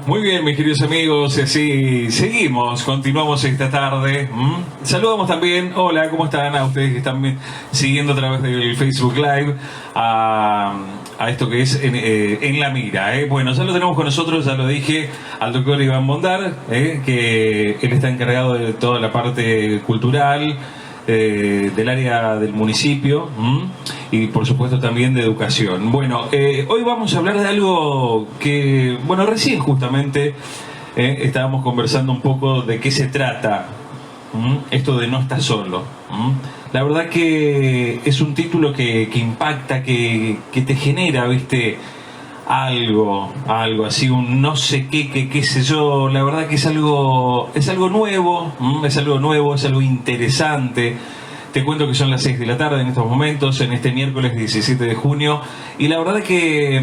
Muy bien, mis queridos amigos, y así seguimos, continuamos esta tarde. Saludamos también, hola, ¿cómo están? A ustedes que están siguiendo a través del Facebook Live a esto que es en la mira. Bueno, ya lo tenemos con nosotros, ya lo dije, al doctor Iván Bondar, que él está encargado de toda la parte cultural, del área del municipio y por supuesto también de educación. Bueno, hoy vamos a hablar de algo que, bueno, recién justamente estábamos conversando un poco de qué se trata esto de No Estás Solo. La verdad que es un título que impacta, que te genera, ¿viste? Algo así, un no sé qué sé yo. La verdad que es algo nuevo, es algo interesante. Te cuento que son las 6 de la tarde en estos momentos, en este miércoles 17 de junio, y la verdad que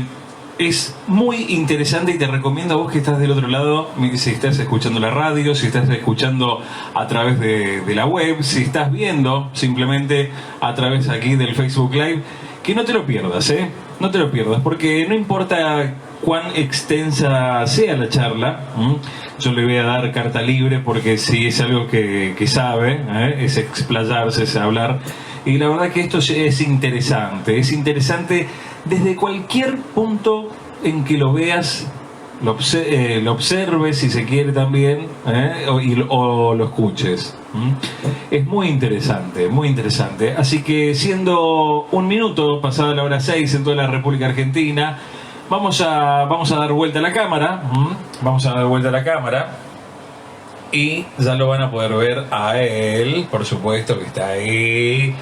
es muy interesante y te recomiendo a vos que estás del otro lado, si estás escuchando la radio, si estás escuchando a través de la web, si estás viendo simplemente a través aquí del Facebook Live, que no te lo pierdas, no te lo pierdas, porque no importa cuán extensa sea la charla, yo le voy a dar carta libre porque si es algo que sabe, es explayarse, es hablar, y la verdad que esto es interesante desde cualquier punto en que lo veas, lo observes si se quiere también, o lo escuches. Es muy interesante, así que siendo un minuto pasada la hora 6 en toda la República Argentina, vamos a dar vuelta a la cámara, y ya lo van a poder ver a él, por supuesto que está ahí.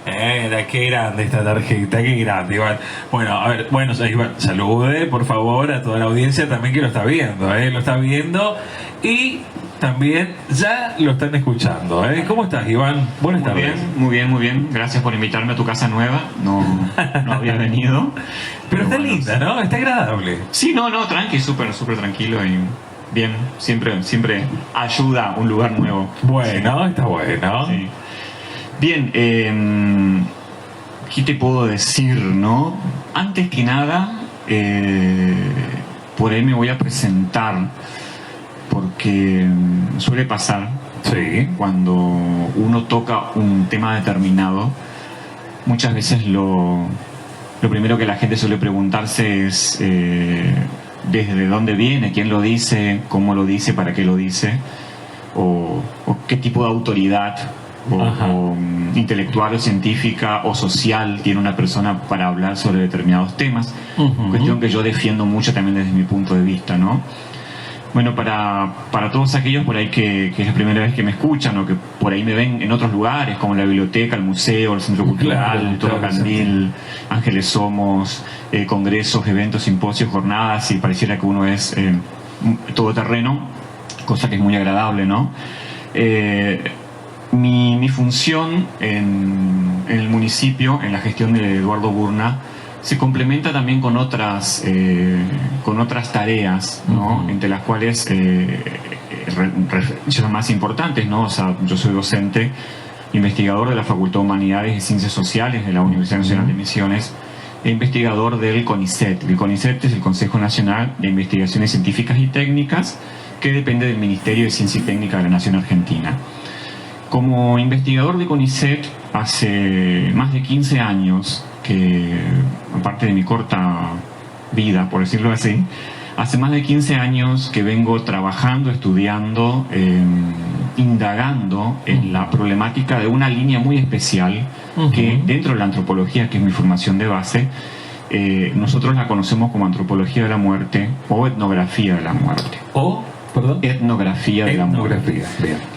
Qué grande esta tarjeta, qué grande, Iván. Bueno, a ver, Iván, salude por favor a toda la audiencia también que lo está viendo, y también ya lo están escuchando, ¿Cómo estás, Iván? Buenas tardes. Muy bien. Gracias por invitarme a tu casa nueva. No había venido. Pero está linda, ¿no? Está agradable. Sí, tranqui, súper tranquilo y bien. Siempre ayuda un lugar nuevo. Bueno, sí. Está bueno. Sí. Bien, ¿qué te puedo decir, no? Antes que nada, por ahí me voy a presentar, porque suele pasar, sí, cuando uno toca un tema determinado, muchas veces lo primero que la gente suele preguntarse es desde dónde viene, quién lo dice, cómo lo dice, para qué lo dice, o qué tipo de autoridad o intelectual o científica o social tiene una persona para hablar sobre determinados temas. Cuestión que yo defiendo mucho también desde mi punto de vista, ¿no? Bueno, para todos aquellos por ahí que es la primera vez que me escuchan o que por ahí me ven en otros lugares como la biblioteca, el museo, el centro cultural, Toro Candil, Ángeles Somos, congresos, eventos, simposios, jornadas, y pareciera que uno es todoterreno, cosa que es muy agradable, ¿no? Mi función en el municipio, en la gestión de Eduardo Burna, se complementa también con otras tareas, ¿no? Entre las cuales son más importantes, ¿no? O sea, yo soy docente, investigador de la Facultad de Humanidades y Ciencias Sociales de la Universidad Nacional de Misiones, e investigador del CONICET. El CONICET es el Consejo Nacional de Investigaciones Científicas y Técnicas, que depende del Ministerio de Ciencia y Técnica de la Nación Argentina. Como investigador de CONICET, hace más de 15 años que, aparte de mi corta vida, por decirlo así, hace más de 15 años que vengo trabajando, estudiando, indagando en la problemática de una línea muy especial que dentro de la antropología, que es mi formación de base, nosotros la conocemos como antropología de la muerte o etnografía de la muerte. Etnografía de la muerte.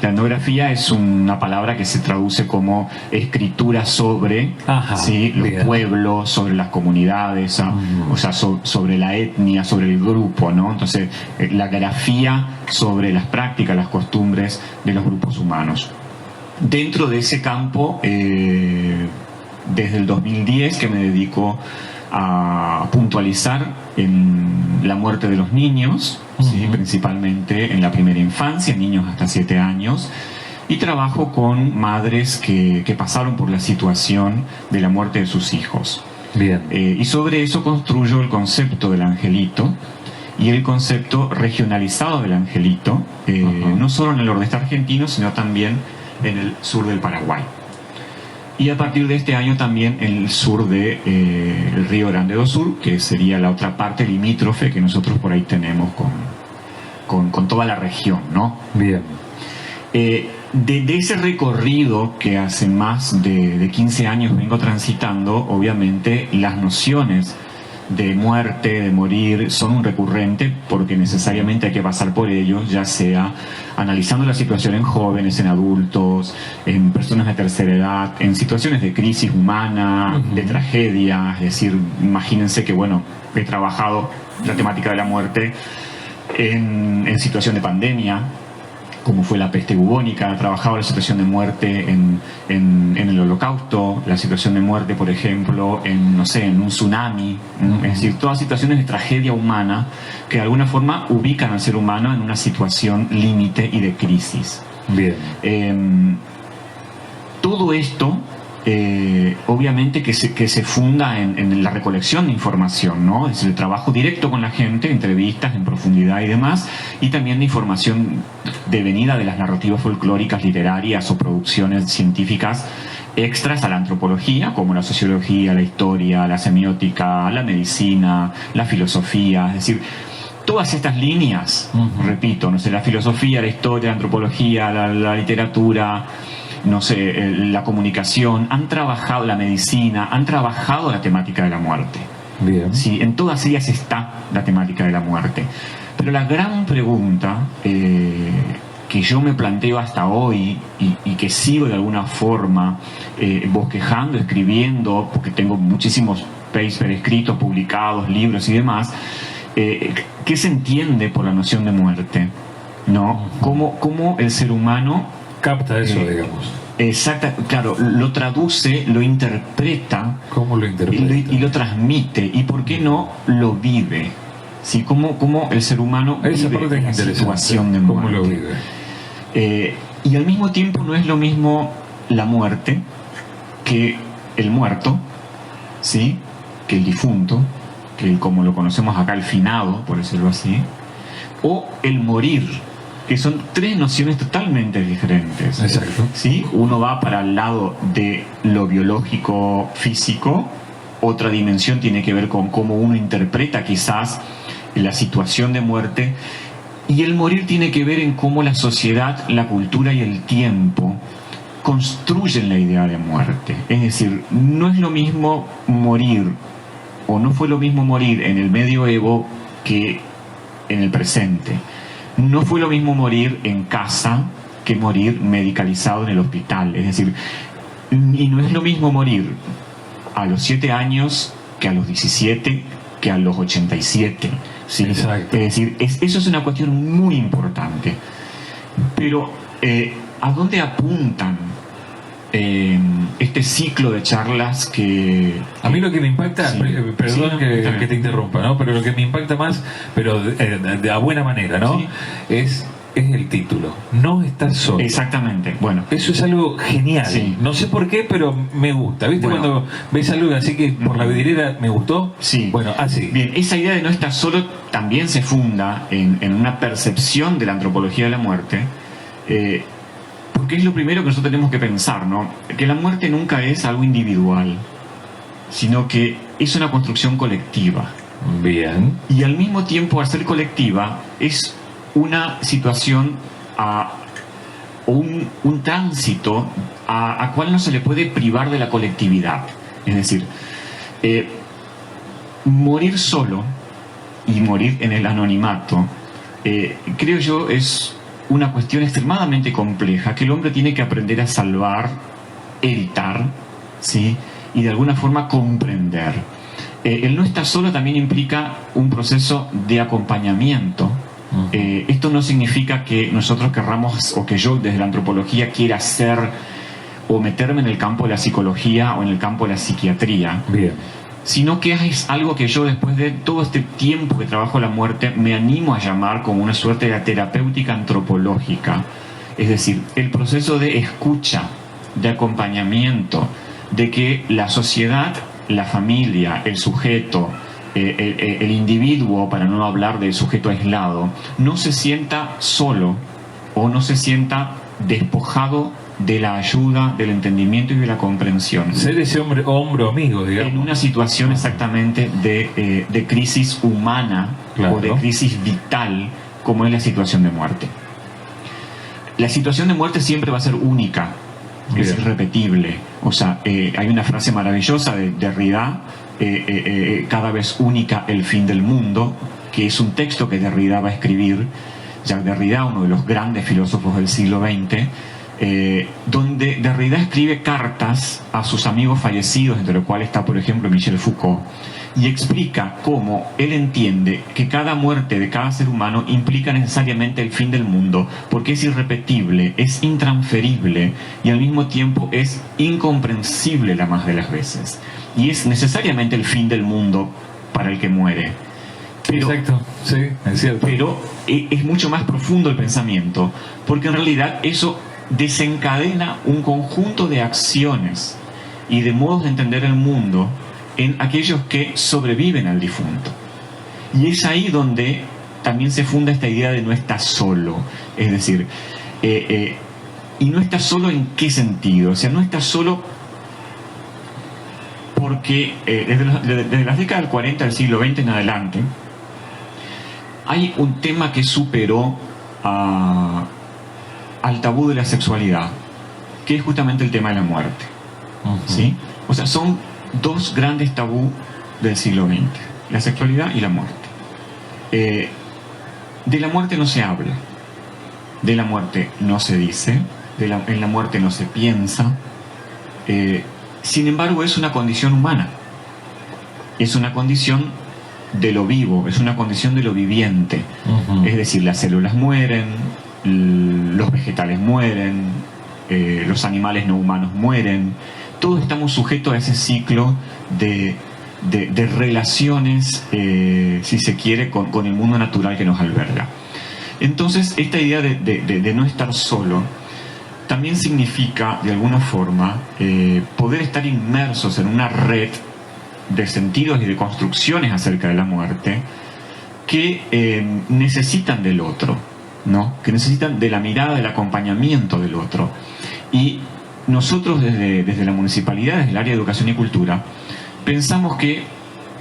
La etnografía es una palabra que se traduce como escritura sobre los pueblos, sobre las comunidades, o sea, sobre la etnia, sobre el grupo, ¿no? Entonces, la grafía sobre las prácticas, las costumbres de los grupos humanos. Dentro de ese campo, desde el 2010 que me dedico a puntualizar en la muerte de los niños, ¿sí? Principalmente en la primera infancia, niños hasta 7 años, y trabajo con madres que pasaron por la situación de la muerte de sus hijos. Bien. Y sobre eso construyo el concepto del angelito, y el concepto regionalizado del angelito, no solo en el nordeste argentino, sino también en el sur del Paraguay. Y a partir de este año también en el sur del el Río Grande do Sur, que sería la otra parte limítrofe que nosotros por ahí tenemos con toda la región, ¿no? Bien. De ese recorrido que hace más de 15 años vengo transitando, obviamente las nociones de muerte, de morir, son un recurrente porque necesariamente hay que pasar por ellos, ya sea analizando la situación en jóvenes, en adultos, en personas de tercera edad, en situaciones de crisis humana, de tragedia. Es decir, imagínense que, bueno, he trabajado la temática de la muerte en situación de pandemia, como fue la peste bubónica. Ha trabajado la situación de muerte en el Holocausto, la situación de muerte, por ejemplo, en un tsunami. Es decir, todas situaciones de tragedia humana que de alguna forma ubican al ser humano en una situación límite y de crisis. Bien. Todo esto, obviamente que se funda en la recolección de información, ¿no? Es el trabajo directo con la gente, entrevistas en profundidad y demás, y también de información devenida de las narrativas folclóricas, literarias o producciones científicas extras a la antropología, como la sociología, la historia, la semiótica, la medicina, la filosofía. Es decir, todas estas líneas, repito, la filosofía, la historia, la antropología, la literatura, la comunicación, han trabajado la medicina, han trabajado la temática de la muerte. Bien. Sí, en todas ellas está la temática de la muerte. Pero la gran pregunta que yo me planteo hasta hoy y que sigo de alguna forma bosquejando, escribiendo, porque tengo muchísimos papers escritos, publicados, libros y demás, ¿qué se entiende por la noción de muerte? ¿No? ¿Cómo el ser humano capta eso, digamos? Exacto, claro, lo traduce, lo interpreta. ¿Cómo lo interpreta? Y lo transmite, y por qué no lo vive. ¿Sí? ¿Cómo el ser humano vive la situación de muerte? ¿Cómo lo vive? Y al mismo tiempo no es lo mismo la muerte que el muerto, ¿sí? Que el difunto, que como lo conocemos acá, el finado, por decirlo así, o el morir, que son tres nociones totalmente diferentes. Exacto. ¿Sí? Uno va para el lado de lo biológico, físico. Otra dimensión tiene que ver con cómo uno interpreta quizás la situación de muerte. Y el morir tiene que ver en cómo la sociedad, la cultura y el tiempo construyen la idea de muerte. Es decir, no es lo mismo morir, o no fue lo mismo morir en el medioevo que en el presente. No fue lo mismo morir en casa que morir medicalizado en el hospital. Es decir, y no es lo mismo morir a los 7 años que a los 17, que a los 87. ¿Sí? Exacto. Es decir, eso es una cuestión muy importante. Pero, ¿a dónde apuntan este ciclo de charlas que... A mí lo que me impacta, Sí. perdón Sí, que te interrumpa, ¿no? Pero lo que me impacta más, pero de a buena manera, ¿no? Sí. Es el título. No estás solo. Exactamente. Bueno, Eso es algo genial. Sí. No sé por qué, pero me gusta. ¿Viste? Bueno. Cuando ves algo así que por la vidriera me gustó. sí. Bueno, así. Bien, esa idea de no estar solo también se funda en una percepción de la antropología de la muerte, porque es lo primero que nosotros tenemos que pensar, ¿no? Que la muerte nunca es algo individual, sino que es una construcción colectiva. Bien. Y al mismo tiempo, al ser colectiva, es una situación o un tránsito a cual no se le puede privar de la colectividad. Es decir, morir solo y morir en el anonimato, creo yo, es una cuestión extremadamente compleja que el hombre tiene que aprender a salvar, evitar, ¿sí? Y de alguna forma comprender. El no estar solo también implica un proceso de acompañamiento. Esto no significa que nosotros querramos, o que yo desde la antropología quiera ser o meterme en el campo de la psicología o en el campo de la psiquiatría. Bien. Sino que es algo que yo, después de todo este tiempo que trabajo la muerte, me animo a llamar como una suerte de terapéutica antropológica. Es decir, el proceso de escucha, de acompañamiento, de que la sociedad, la familia, el sujeto, el individuo, para no hablar del sujeto aislado, no se sienta solo o no se sienta despojado de la ayuda, del entendimiento y de la comprensión. Ser ese hombro amigo, digamos. En una situación exactamente de crisis humana, claro, o de crisis vital, como es la situación de muerte. La situación de muerte siempre va a ser única, es irrepetible. O sea, hay una frase maravillosa de Derrida, cada vez única el fin del mundo, que es un texto que Derrida va a escribir. Jacques Derrida, uno de los grandes filósofos del siglo XX, donde Derrida escribe cartas a sus amigos fallecidos, entre los cuales está, por ejemplo, Michel Foucault, y explica cómo él entiende que cada muerte de cada ser humano implica necesariamente el fin del mundo, porque es irrepetible, es intransferible y al mismo tiempo es incomprensible la más de las veces. Y es necesariamente el fin del mundo para el que muere. Pero, exacto, sí, es cierto. Pero es mucho más profundo el pensamiento, porque en realidad eso desencadena un conjunto de acciones y de modos de entender el mundo en aquellos que sobreviven al difunto. Y es ahí donde también se funda esta idea de no estar solo. Es decir, y no estás solo en qué sentido. O sea, no estás solo porque desde las décadas del 40 del siglo XX en adelante hay un tema que superó al tabú de la sexualidad, que es justamente el tema de la muerte. ¿Sí? O sea, son dos grandes tabú del siglo XX, la sexualidad y la muerte. De la muerte no se habla, de la muerte no se dice, en la muerte no se piensa. Sin embargo, es una condición humana, es una condición de lo vivo, es una condición de lo viviente. Es decir, las células mueren, los vegetales mueren, los animales no humanos mueren. Todos estamos sujetos a ese ciclo de relaciones, si se quiere, con el mundo natural que nos alberga. Entonces, esta idea de no estar solo también significa, de alguna forma, poder estar inmersos en una red de sentidos y de construcciones acerca de la muerte que necesitan del otro, ¿no? Que necesitan de la mirada, del acompañamiento del otro. Y nosotros desde la municipalidad, desde el área de educación y cultura, pensamos que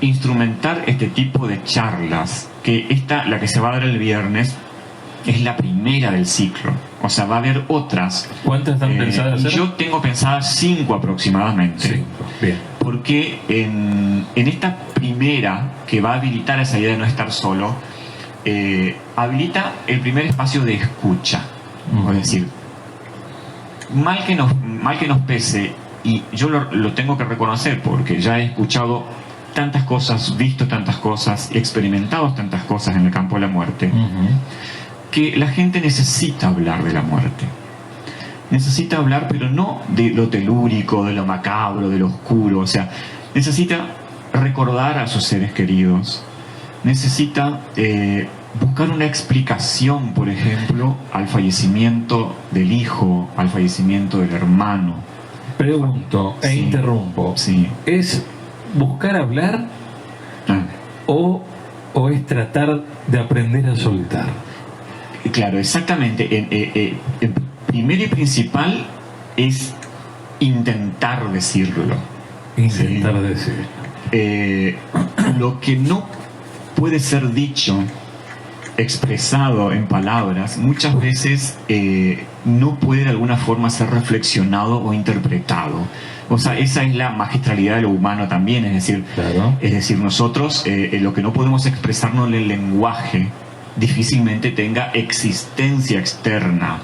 instrumentar este tipo de charlas, que la que se va a dar el viernes, es la primera del ciclo. O sea, va a haber otras. ¿Cuántas están pensadas? Yo tengo pensadas 5 aproximadamente. 5, bien. Porque en esta primera, que va a habilitar esa idea de no estar solo, habilita el primer espacio de escucha. Es decir, mal que nos pese, y yo lo tengo que reconocer porque ya he escuchado tantas cosas, visto tantas cosas, experimentado tantas cosas en el campo de la muerte, que la gente necesita hablar de la muerte. Necesita hablar, pero no de lo telúrico, de lo macabro, de lo oscuro. O sea, necesita recordar a sus seres queridos. Necesita buscar una explicación, por ejemplo, al fallecimiento del hijo, al fallecimiento del hermano. Pregunto e interrumpo. Sí. ¿Es buscar hablar o es tratar de aprender a soltar? Claro, exactamente. Primero y principal es intentar decirlo. Intentar decirlo. Lo que no puede ser dicho, expresado en palabras, muchas veces no puede de alguna forma ser reflexionado o interpretado. O sea, esa es la magistralidad de lo humano también, es decir, claro. Es decir, nosotros lo que no podemos expresarnos en el lenguaje difícilmente tenga existencia externa.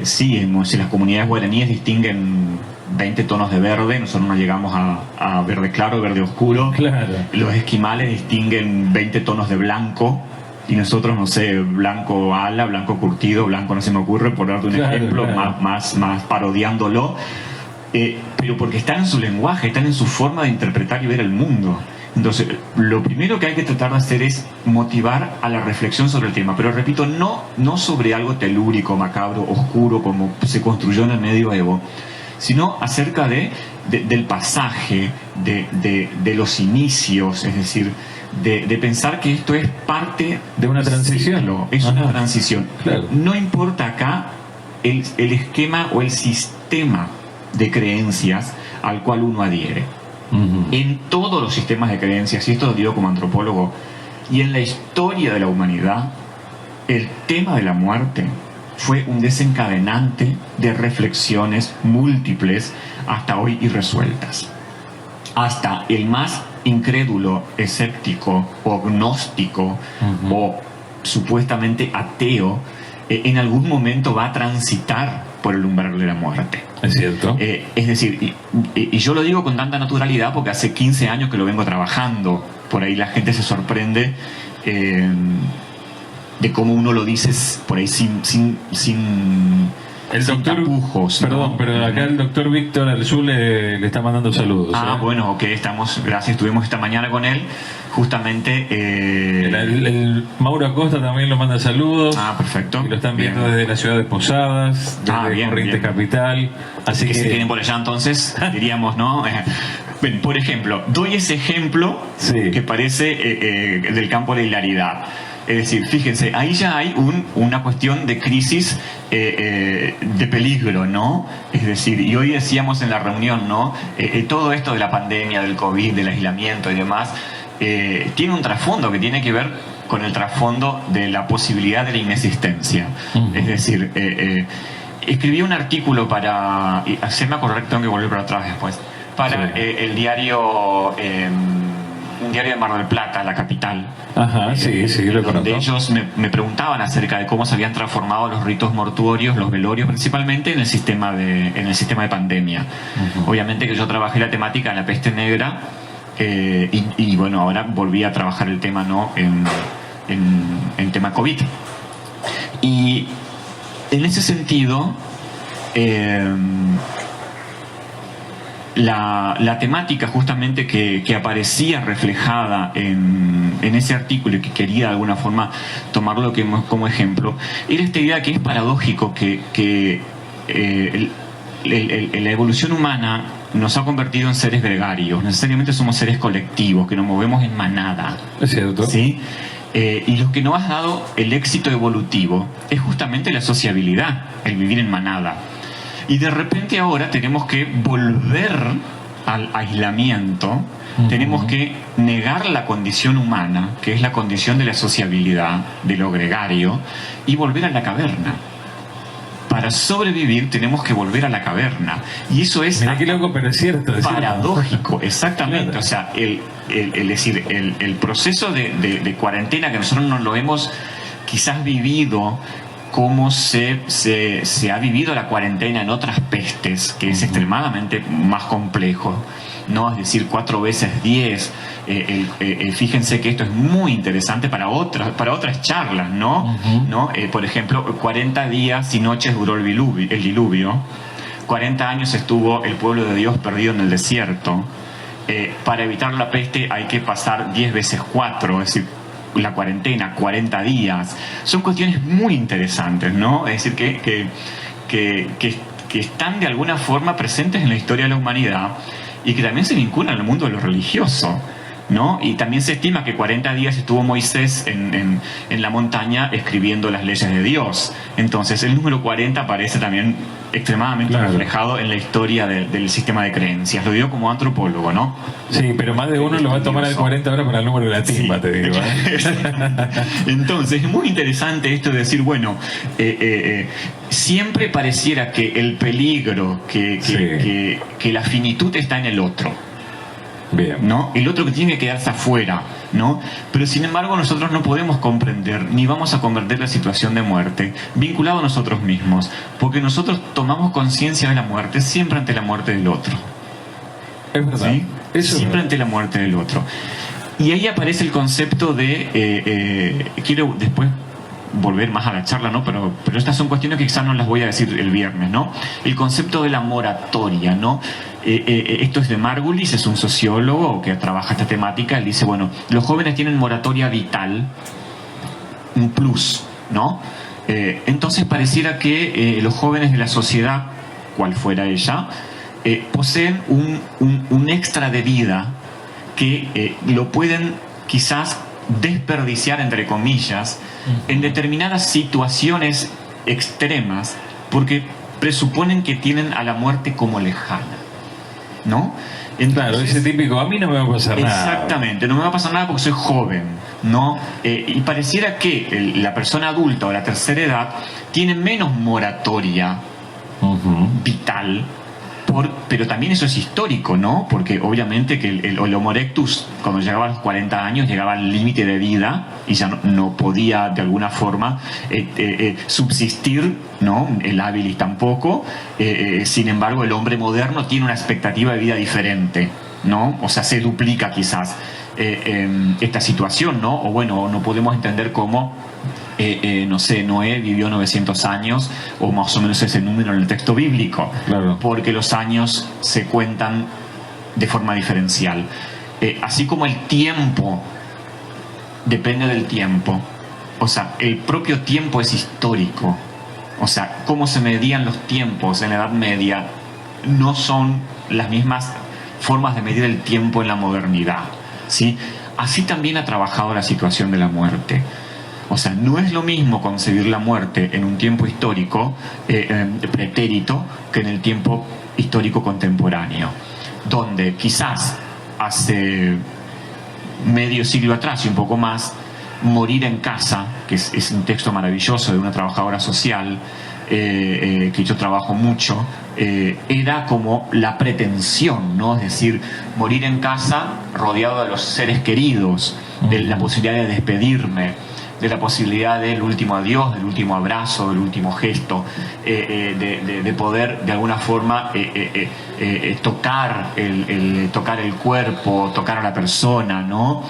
Si las comunidades guaraníes distinguen 20 tonos de verde, nosotros no llegamos a verde claro, verde oscuro. Claro. Los esquimales distinguen 20 tonos de blanco y nosotros, no sé, blanco ala, blanco curtido, blanco no se me ocurre, por darte un ejemplo, claro. más parodiándolo, pero porque están en su lenguaje, están en su forma de interpretar y ver el mundo. Entonces, lo primero que hay que tratar de hacer es motivar a la reflexión sobre el tema, pero repito, no sobre algo telúrico, macabro, oscuro, como se construyó en el medioevo, sino acerca de del pasaje, de los inicios, es decir, de pensar que esto es parte de una transición. Ciclo, es una transición. Claro. No importa acá el esquema o el sistema de creencias al cual uno adhiere. En todos los sistemas de creencias, y esto lo digo como antropólogo, y en la historia de la humanidad, el tema de la muerte fue un desencadenante de reflexiones múltiples hasta hoy irresueltas. Hasta el más incrédulo, escéptico o gnóstico o supuestamente ateo, en algún momento va a transitar por el umbral de la muerte. Es cierto. Es decir, y yo lo digo con tanta naturalidad porque hace 15 años que lo vengo trabajando. Por ahí la gente se sorprende de cómo uno lo dice por ahí sin el doctor, tapujos, perdón, ¿no? pero acá el doctor Víctor Arzú le está mandando saludos. Bueno, ok, gracias, estuvimos esta mañana con él, justamente. El Mauro Acosta también lo manda saludos. Perfecto. Y lo están viendo bien. desde la ciudad de Posadas, desde Corrientes Capital. Así que si vienen por allá, entonces, diríamos, ¿no? Bien, por ejemplo, doy ese ejemplo que parece del campo de la hilaridad. Es decir, fíjense, ahí ya hay una cuestión de crisis de peligro, ¿no? Es decir, y hoy decíamos en la reunión, ¿no? Todo esto de la pandemia, del COVID, del aislamiento y demás, tiene un trasfondo que tiene que ver con el trasfondo de la posibilidad de la inexistencia. Es decir, escribí un artículo para, haceme acordar que tengo que volver para atrás después, para el diario... un diario de Mar del Plata, la capital. Ajá, sí, lo conozco. Donde ellos me preguntaban acerca de cómo se habían transformado los ritos mortuorios, los velorios principalmente, en el sistema de pandemia. Obviamente que yo trabajé la temática en la peste negra y bueno, ahora volví a trabajar el tema, ¿no? en tema COVID. Y en ese sentido, la temática justamente que aparecía reflejada en ese artículo y que quería de alguna forma tomarlo como ejemplo, era esta idea que es paradójico que la evolución humana nos ha convertido en seres gregarios. Necesariamente somos seres colectivos, que nos movemos en manada. Es cierto. ¿Sí? Y lo que nos ha dado el éxito evolutivo es justamente la sociabilidad, el vivir en manada. Y de repente ahora tenemos que volver al aislamiento, tenemos que negar la condición humana, que es la condición de la sociabilidad, de lo gregario, y volver a la caverna. Para sobrevivir tenemos que volver a la caverna. Y eso es... Mirá qué loco, pero es cierto. Paradójico, exactamente. Claro. O sea, el proceso de cuarentena que nosotros no lo hemos quizás vivido cómo se ha vivido la cuarentena en otras pestes, que es extremadamente más complejo, ¿no? Es decir, 4 veces 10. Fíjense que esto es muy interesante para otras charlas, ¿no? ¿No? Por ejemplo, 40 días y noches duró el diluvio. 40 años estuvo el pueblo de Dios perdido en el desierto. Para evitar la peste hay que pasar 10 veces 4, es decir, la cuarentena, 40 días. Son cuestiones muy interesantes, ¿no? Es decir, que están de alguna forma presentes en la historia de la humanidad y que también se vinculan al mundo de lo religioso, ¿no? Y también se estima que 40 días estuvo Moisés en la montaña escribiendo las leyes de Dios. Entonces el número 40 aparece también extremadamente reflejado en la historia del sistema de creencias. Lo digo como antropólogo, ¿no? Sí, pero más de uno lo va a tomar al 40 ahora para el número de la timba, sí. Te digo. Entonces es muy interesante esto de decir, bueno, siempre pareciera que el peligro, que la finitud está en el otro. Bien. ¿No? El otro que tiene que quedarse afuera, ¿no? Pero sin embargo nosotros no podemos comprender ni vamos a comprender la situación de muerte vinculado a nosotros mismos, porque nosotros tomamos conciencia de la muerte siempre ante la muerte del otro. Es verdad. ¿Sí? Eso siempre ante la muerte del otro. Y ahí aparece el concepto de quiero después volver más a la charla, ¿no? Pero estas son cuestiones que quizás no las voy a decir el viernes, ¿no? El concepto de la moratoria, ¿no? Esto es de Margulis, es un sociólogo que trabaja esta temática. Él dice, bueno, los jóvenes tienen moratoria vital, un plus, ¿no? Entonces pareciera que los jóvenes de la sociedad, cual fuera ella, poseen un extra de vida que lo pueden quizás desperdiciar, entre comillas, en determinadas situaciones extremas, porque presuponen que tienen a la muerte como lejana, ¿no? Entonces, claro, ese típico, a mí no me va a pasar nada. Exactamente, no me va a pasar nada porque soy joven, ¿no? Y pareciera que la persona adulta o la tercera edad tiene menos moratoria vital, pero también eso es histórico, ¿no? Porque obviamente que el Homo erectus, cuando llegaba a los 40 años, llegaba al límite de vida y ya no podía de alguna forma subsistir, ¿no? El habilis tampoco. Sin embargo, el hombre moderno tiene una expectativa de vida diferente, ¿no? O sea, se duplica quizás esta situación, ¿no? O bueno, no podemos entender cómo no sé, Noé vivió 900 años, o más o menos ese número en el texto bíblico, claro, porque los años se cuentan de forma diferencial. Así como el tiempo depende del tiempo, o sea, el propio tiempo es histórico, o sea, cómo se medían los tiempos en la Edad Media no son las mismas formas de medir el tiempo en la modernidad, ¿sí? Así también ha trabajado la situación de la muerte. O sea, no es lo mismo concebir la muerte en un tiempo histórico pretérito que en el tiempo histórico contemporáneo, donde quizás hace medio siglo atrás y un poco más, morir en casa, que es un texto maravilloso de una trabajadora social, que yo trabajo mucho, era como la pretensión, ¿no? Es decir, morir en casa rodeado de los seres queridos, de la posibilidad de despedirme, de la posibilidad del último adiós, del último abrazo, del último gesto, de poder de alguna forma tocar el cuerpo, tocar a la persona, ¿no?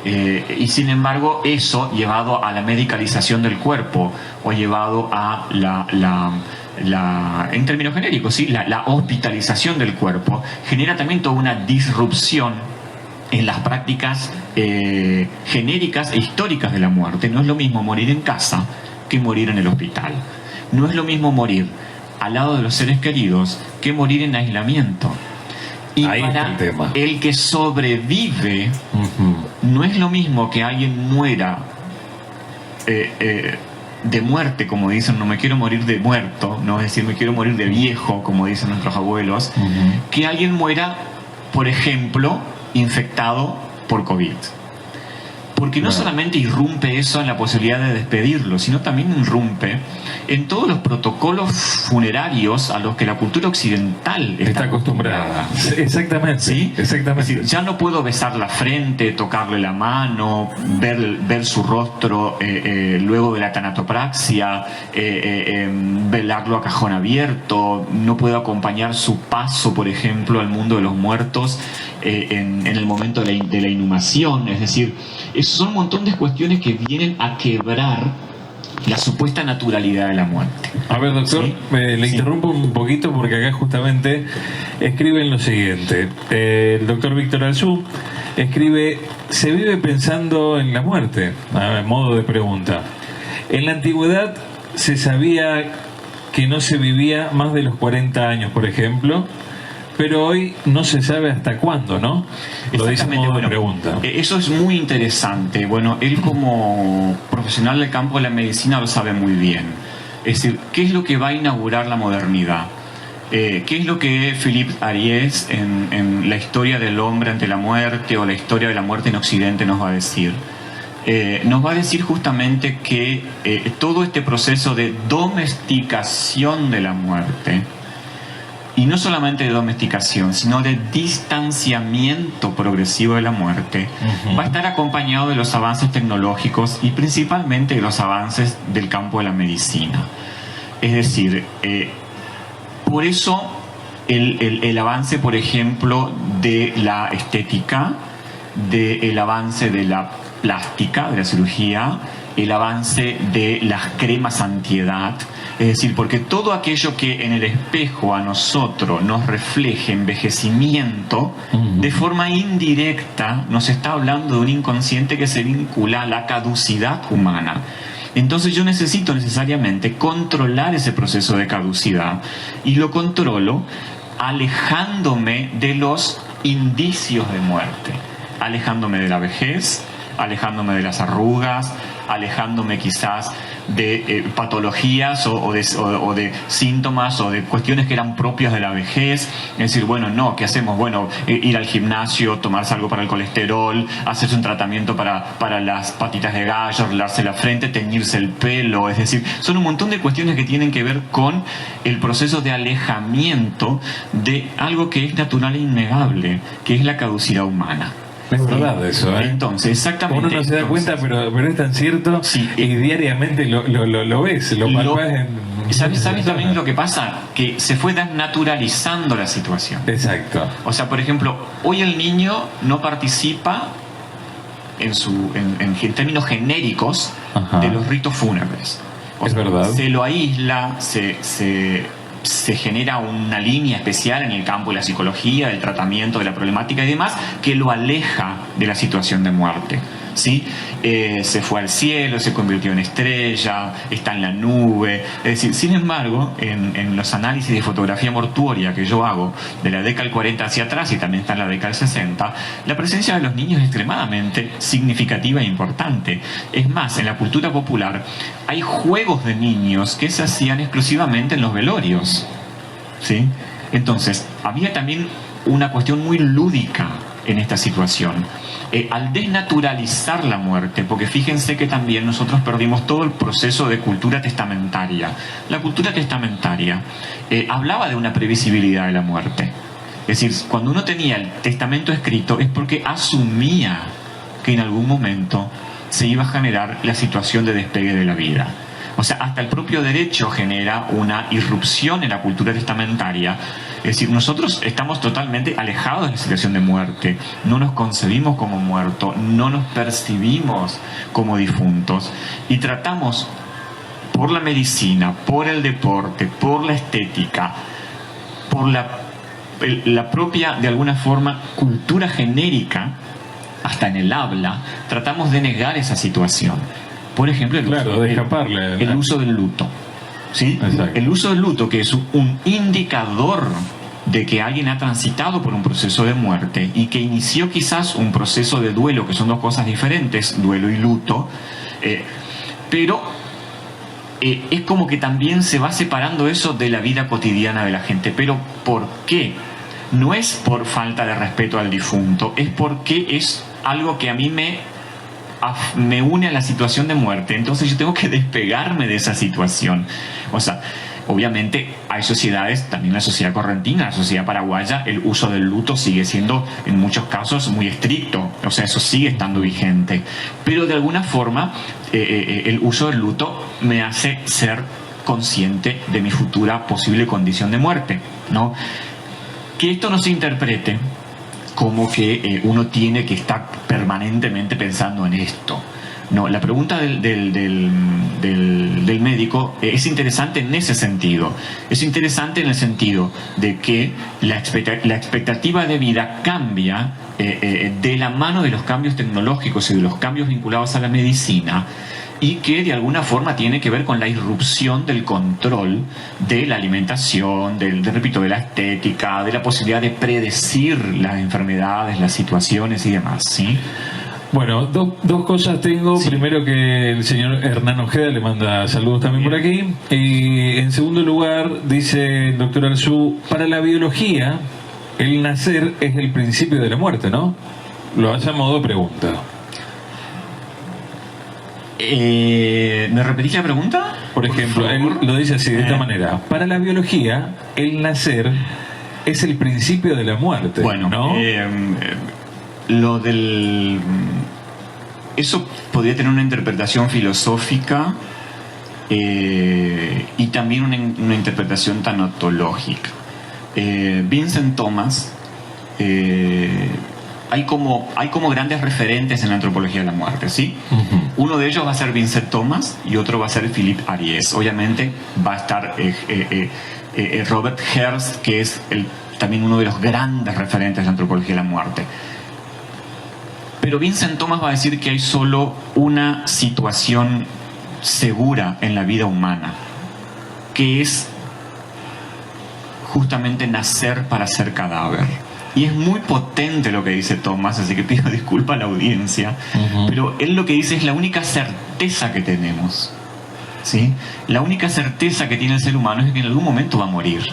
Y sin embargo eso llevado a la medicalización del cuerpo o llevado a en términos genéricos, ¿sí? la hospitalización del cuerpo genera también toda una disrupción en las prácticas genéricas e históricas de la muerte. No es lo mismo morir en casa que morir en el hospital. No es lo mismo morir al lado de los seres queridos que morir en aislamiento. Y ahí para está el tema. El que sobrevive, no es lo mismo que alguien muera de muerte, como dicen, no me quiero morir de muerto, no es decir, me quiero morir de viejo, como dicen nuestros abuelos, que alguien muera, por ejemplo, infectado por COVID. Porque no solamente irrumpe eso en la posibilidad de despedirlo, sino también irrumpe en todos los protocolos funerarios a los que la cultura occidental está acostumbrada. Exactamente. ¿Sí? Exactamente. Es decir, ya no puedo besar la frente, tocarle la mano, ver su rostro luego de la tanatopraxia, velarlo a cajón abierto, no puedo acompañar su paso, por ejemplo, al mundo de los muertos en el momento de la inhumación. Es decir, son un montón de cuestiones que vienen a quebrar la supuesta naturalidad de la muerte. A ver, doctor, ¿Sí? Le interrumpo un poquito porque acá justamente escriben lo siguiente. El doctor Víctor Alzú escribe: se vive pensando en la muerte, a modo de pregunta. En la antigüedad se sabía que no se vivía más de los 40 años, por ejemplo, pero hoy no se sabe hasta cuándo, ¿no? Lo dice en modo de pregunta. Eso es muy interesante. Bueno, él como profesional del campo de la medicina lo sabe muy bien. Es decir, ¿qué es lo que va a inaugurar la modernidad? ¿Qué es lo que Philippe Ariès en la historia del hombre ante la muerte o la historia de la muerte en Occidente nos va a decir? Nos va a decir justamente que todo este proceso de domesticación de la muerte, y no solamente de domesticación, sino de distanciamiento progresivo de la muerte, va a estar acompañado de los avances tecnológicos y principalmente de los avances del campo de la medicina. Es decir, por eso el avance, por ejemplo, de la estética, del avance de la plástica, de la cirugía, el avance de las cremas antiedad. Es decir, porque todo aquello que en el espejo a nosotros nos refleje envejecimiento, de forma indirecta nos está hablando de un inconsciente que se vincula a la caducidad humana. Entonces yo necesito necesariamente controlar ese proceso de caducidad, y lo controlo alejándome de los indicios de muerte, alejándome de la vejez, alejándome de las arrugas, alejándome quizás de patologías o de síntomas o de cuestiones que eran propias de la vejez. Es decir, bueno, no, ¿qué hacemos? Bueno, ir al gimnasio, tomarse algo para el colesterol, hacerse un tratamiento para las patitas de gallo, arreglarse la frente, teñirse el pelo. Es decir, son un montón de cuestiones que tienen que ver con el proceso de alejamiento de algo que es natural e innegable, que es la caducidad humana. Es verdad eso, ¿eh? Entonces, exactamente. Uno no se da cuenta, pero es tan cierto. Sí. Y diariamente lo ves, lo palpás ¿Sabes también lo que pasa? Que se fue desnaturalizando la situación. Exacto. O sea, por ejemplo, hoy el niño no participa en términos genéricos de los ritos fúnebres. Es verdad. Se lo aísla, se genera una línea especial en el campo de la psicología, del tratamiento de la problemática y demás, que lo aleja de la situación de muerte. ¿Sí? Se fue al cielo, se convirtió en estrella, está en la nube. Es decir, sin embargo, en los análisis de fotografía mortuoria que yo hago de la década del 40 hacia atrás, y también está en la década del 60, la presencia de los niños es extremadamente significativa e importante. Es más, en la cultura popular hay juegos de niños que se hacían exclusivamente en los velorios. ¿Sí? Entonces, había también una cuestión muy lúdica en esta situación. Al desnaturalizar la muerte, porque fíjense que también nosotros perdimos todo el proceso de cultura testamentaria. La cultura testamentaria hablaba de una previsibilidad de la muerte. Es decir, cuando uno tenía el testamento escrito es porque asumía que en algún momento se iba a generar la situación de despegue de la vida. O sea, hasta el propio derecho genera una irrupción en la cultura testamentaria. Es decir, nosotros estamos totalmente alejados de la situación de muerte. No nos concebimos como muertos, no nos percibimos como difuntos. Y tratamos, por la medicina, por el deporte, por la estética, por la propia, de alguna forma, cultura genérica, hasta en el habla, tratamos de negar esa situación. Por ejemplo, el uso del luto. ¿Sí? El uso del luto, que es un indicador de que alguien ha transitado por un proceso de muerte y que inició quizás un proceso de duelo, que son dos cosas diferentes, duelo y luto, pero es como que también se va separando eso de la vida cotidiana de la gente. ¿Pero por qué? No es por falta de respeto al difunto, es porque es algo que a mí me une a la situación de muerte. Entonces yo tengo que despegarme de esa situación. O sea, obviamente hay sociedades, también la sociedad correntina, la sociedad paraguaya, el uso del luto sigue siendo en muchos casos muy estricto. O sea, eso sigue estando vigente. Pero de alguna forma el uso del luto me hace ser consciente de mi futura posible condición de muerte, ¿no? Que esto no se interprete como que uno tiene que estar permanentemente pensando en esto. No, la pregunta del médico es interesante en ese sentido. Es interesante en el sentido de que la expectativa de vida cambia de la mano de los cambios tecnológicos y de los cambios vinculados a la medicina, y que de alguna forma tiene que ver con la irrupción del control de la alimentación, repito, de la estética, de la posibilidad de predecir las enfermedades, las situaciones y demás, ¿sí? Bueno, dos cosas tengo. Sí. Primero, que el señor Hernán Ojeda le manda saludos también por aquí. Y en segundo lugar, dice el doctor Arzú, para la biología, el nacer es el principio de la muerte, ¿no? Lo hace a modo de pregunta. ¿Me repetís la pregunta? Por ejemplo, él lo dice así, de esta manera. Para la biología, el nacer es el principio de la muerte. Bueno, ¿no? Lo del... Eso podría tener una interpretación filosófica y también una interpretación tanatológica. Vincent Thomas... Hay como grandes referentes en la antropología de la muerte, ¿sí? Uh-huh. Uno de ellos va a ser Vincent Thomas y otro va a ser Philippe Ariès. Obviamente va a estar Robert Herbst, que es también uno de los grandes referentes de la antropología de la muerte. Pero Vincent Thomas va a decir que hay solo una situación segura en la vida humana, que es justamente nacer para ser cadáver. Y es muy potente lo que dice Thomas, así que pido disculpas a la audiencia, pero él lo que dice es la única certeza que tenemos, ¿sí? La única certeza que tiene el ser humano es que en algún momento va a morir.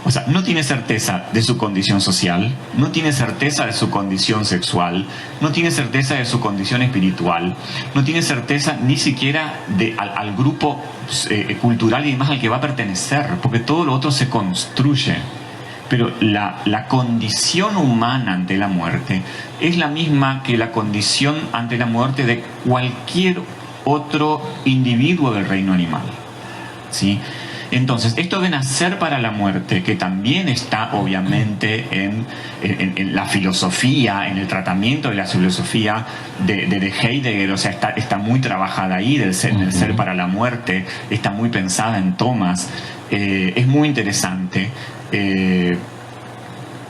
O sea, no tiene certeza de su condición social, no tiene certeza de su condición sexual, no tiene certeza de su condición espiritual, no tiene certeza ni siquiera al grupo cultural y demás al que va a pertenecer, porque todo lo otro se construye. Pero la condición humana ante la muerte es la misma que la condición ante la muerte de cualquier otro individuo del reino animal, ¿sí? Entonces, esto de nacer para la muerte, que también está obviamente en la filosofía, en el tratamiento de la filosofía de Heidegger, o sea, está muy trabajada ahí, del ser para la muerte, está muy pensada en Thomas, es muy interesante.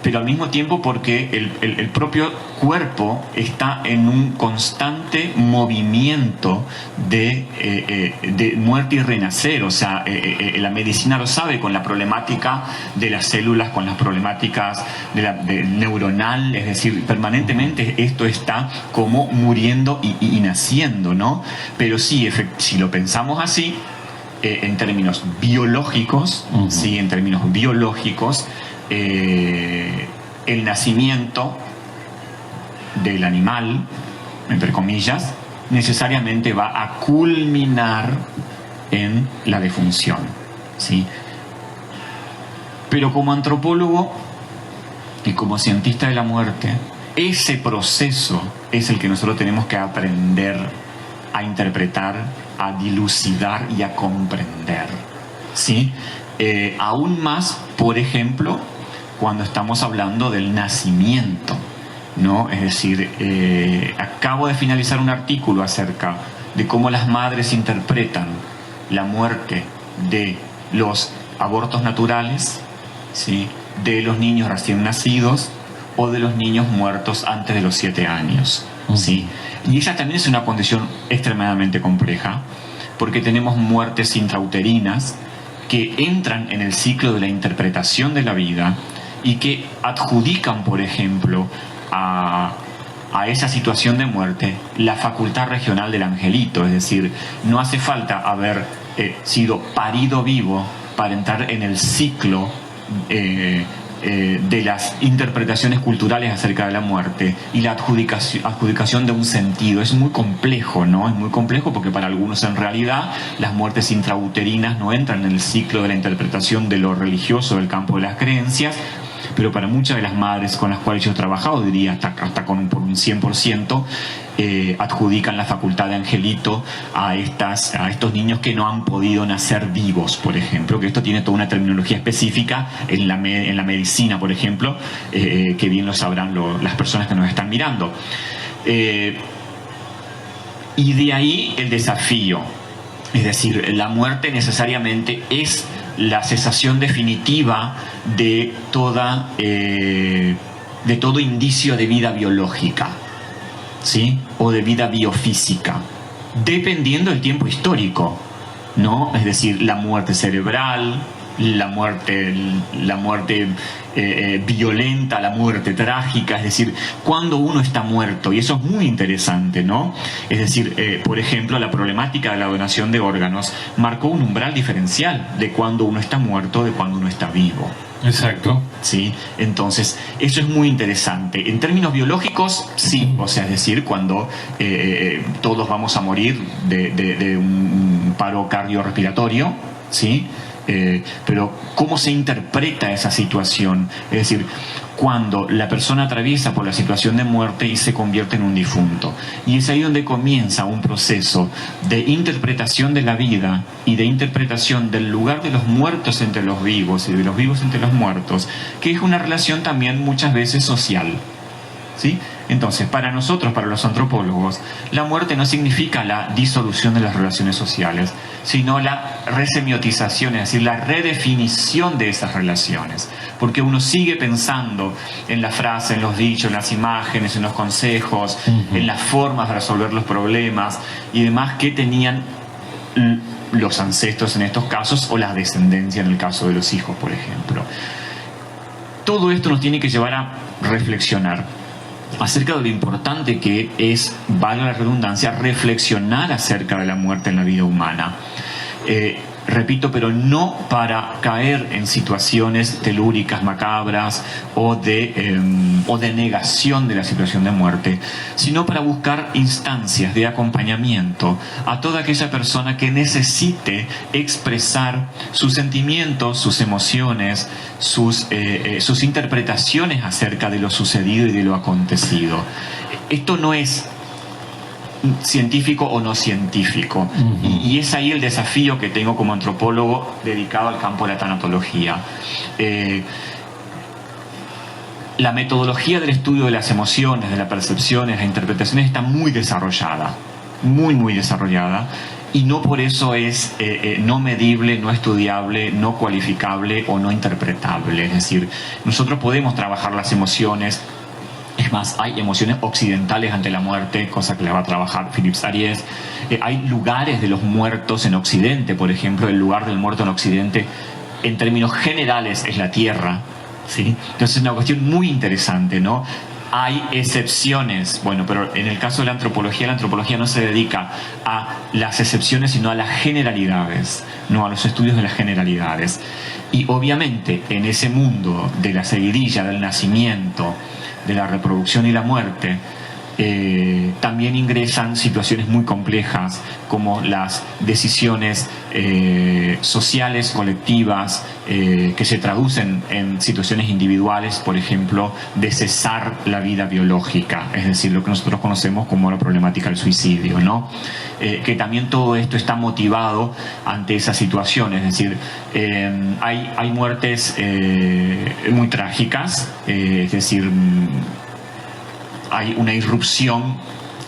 Pero al mismo tiempo porque el propio cuerpo está en un constante movimiento de muerte y renacer. O sea, la medicina lo sabe con la problemática de las células, con las problemáticas de neuronal, es decir, permanentemente esto está como muriendo y naciendo, ¿no? Pero sí, si lo pensamos así, en términos biológicos, sí, en términos biológicos, el nacimiento del animal, entre comillas, necesariamente va a culminar en la defunción, ¿sí? Pero como antropólogo y como cientista de la muerte, ese proceso es el que nosotros tenemos que aprender a interpretar, a dilucidar y a comprender, ¿sí? Aún más, por ejemplo, cuando estamos hablando del nacimiento, ¿no? Es decir, acabo de finalizar un artículo acerca de cómo las madres interpretan la muerte de los abortos naturales, ¿sí? De los niños recién nacidos o de los niños muertos antes de los 7 años, ¿sí? Y esa también es una condición extremadamente compleja, porque tenemos muertes intrauterinas que entran en el ciclo de la interpretación de la vida y que adjudican, por ejemplo, a esa situación de muerte la facultad regional del angelito. Es decir, no hace falta haber sido parido vivo para entrar en el ciclo de las interpretaciones culturales acerca de la muerte y la adjudicación de un sentido. Es muy complejo, ¿no? Es muy complejo porque para algunos en realidad las muertes intrauterinas no entran en el ciclo de la interpretación de lo religioso del campo de las creencias, pero para muchas de las madres con las cuales yo he trabajado, diría hasta por un 100%, adjudican la facultad de angelito a estos niños que no han podido nacer vivos, por ejemplo, que esto tiene toda una terminología específica en la medicina, por ejemplo, que bien lo sabrán las personas que nos están mirando. Y de ahí el desafío, es decir, la muerte necesariamente es la cesación definitiva de todo indicio de vida biológica, ¿sí? O de vida biofísica, dependiendo del tiempo histórico, ¿no? Es decir, la muerte cerebral, la muerte violenta, la muerte trágica, es decir, cuando uno está muerto, y eso es muy interesante, ¿no? Es decir, por ejemplo, la problemática de la donación de órganos marcó un umbral diferencial de cuando uno está muerto, de cuando uno está vivo. Exacto. ¿Sí? Entonces, eso es muy interesante. En términos biológicos, sí, o sea, es decir, cuando todos vamos a morir de un paro cardiorrespiratorio, ¿sí? Pero ¿cómo se interpreta esa situación? Es decir, cuando la persona atraviesa por la situación de muerte y se convierte en un difunto. Y es ahí donde comienza un proceso de interpretación de la vida y de interpretación del lugar de los muertos entre los vivos y de los vivos entre los muertos, que es una relación también muchas veces social, ¿sí? Entonces, para nosotros, para los antropólogos, la muerte no significa la disolución de las relaciones sociales, sino la resemiotización, es decir, la redefinición de esas relaciones. Porque uno sigue pensando en la frase, en los dichos, en las imágenes, en los consejos, en las formas de resolver los problemas y demás que tenían los ancestros en estos casos o la descendencia en el caso de los hijos, por ejemplo. Todo esto nos tiene que llevar a reflexionar acerca de lo importante que es, valga la redundancia, reflexionar acerca de la muerte en la vida humana. Repito, pero no para caer en situaciones telúricas, macabras o de negación de la situación de muerte, sino para buscar instancias de acompañamiento a toda aquella persona que necesite expresar sus sentimientos, sus emociones, sus interpretaciones acerca de lo sucedido y de lo acontecido. Esto no es científico o no científico. Y es ahí el desafío que tengo como antropólogo dedicado al campo de la tanatología. La metodología del estudio de las emociones, de las percepciones, de las interpretaciones está muy desarrollada, muy desarrollada, y no por eso es no medible, no estudiable, no cualificable o no interpretable. Es decir, nosotros podemos trabajar las emociones. Es más, hay emociones occidentales ante la muerte, cosa que la va a trabajar Philippe Ariès. Hay lugares de los muertos en Occidente, por ejemplo, el lugar del muerto en Occidente, en términos generales, es la tierra, ¿sí? Entonces es una cuestión muy interesante, ¿no? Hay excepciones, bueno, pero en el caso de la antropología no se dedica a las excepciones, sino a las generalidades, no a los estudios de las generalidades. Y obviamente, en ese mundo de la seguidilla, del nacimiento, de la reproducción y la muerte, también ingresan situaciones muy complejas como las decisiones sociales, colectivas, que se traducen en situaciones individuales, por ejemplo, de cesar la vida biológica, es decir, lo que nosotros conocemos como la problemática del suicidio, ¿no? Que también todo esto está motivado ante esa situación, es decir, hay muertes muy trágicas, es decir, hay una irrupción,